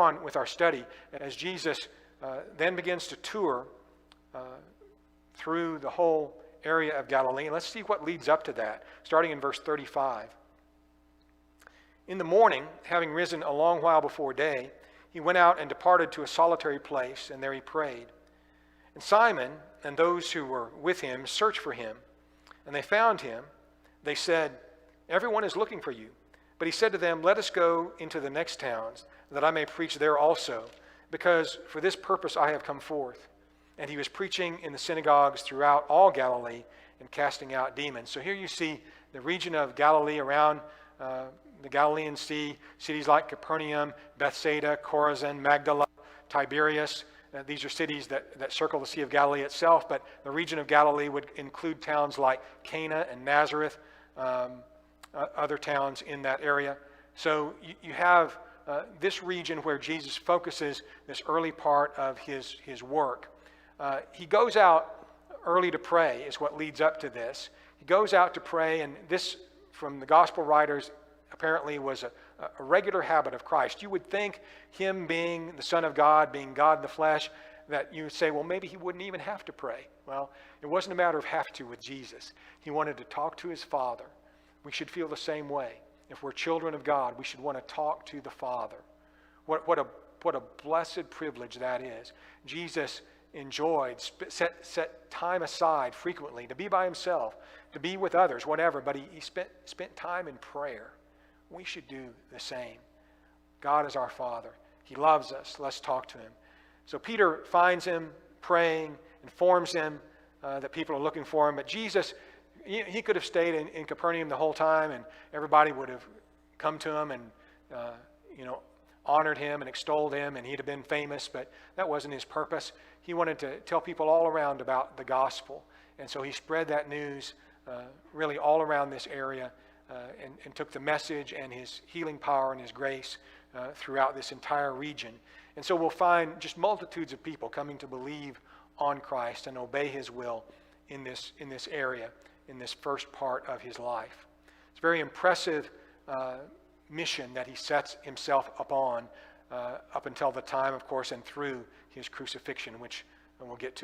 on with our study, as Jesus then begins to tour through the whole area of Galilee. And let's see what leads up to that, starting in verse 35. In the morning, having risen a long while before day, he went out and departed to a solitary place, and there he prayed. And Simon and those who were with him searched for him, and they found him. They said, "Everyone is looking for you." But he said to them, "Let us go into the next towns, that I may preach there also, because for this purpose I have come forth." And he was preaching in the synagogues throughout all Galilee and casting out demons. So here you see the region of Galilee around the Galilean Sea, cities like Capernaum, Bethsaida, Chorazin, Magdala, Tiberias. These are cities that circle the Sea of Galilee itself, but the region of Galilee would include towns like Cana and Nazareth, other towns in that area. So you have this region where Jesus focuses this early part of his work. He goes out early to pray is what leads up to this. He goes out to pray, and this, from the gospel writers, apparently was a regular habit of Christ. You would think him being the Son of God, being God in the flesh, that you would say, well, maybe he wouldn't even have to pray. Well, it wasn't a matter of have to with Jesus. He wanted to talk to his Father. We should feel the same way. If we're children of God, we should want to talk to the Father. What a blessed privilege that is. Jesus enjoyed, set time aside frequently to be by himself, to be with others, whatever, but he spent time in prayer. We should do the same. God is our Father. He loves us. Let's talk to him. So Peter finds him praying, informs him that people are looking for him. But Jesus, he could have stayed in Capernaum the whole time, and everybody would have come to him and honored him and extolled him, and he'd have been famous, but that wasn't his purpose. He wanted to tell people all around about the gospel. And so he spread that news really all around this area, and took the message and his healing power and his grace throughout this entire region. And so we'll find just multitudes of people coming to believe on Christ and obey his will in this area, in this first part of his life. It's a very impressive mission that he sets himself upon up until the time, of course, and through his crucifixion, which we'll get to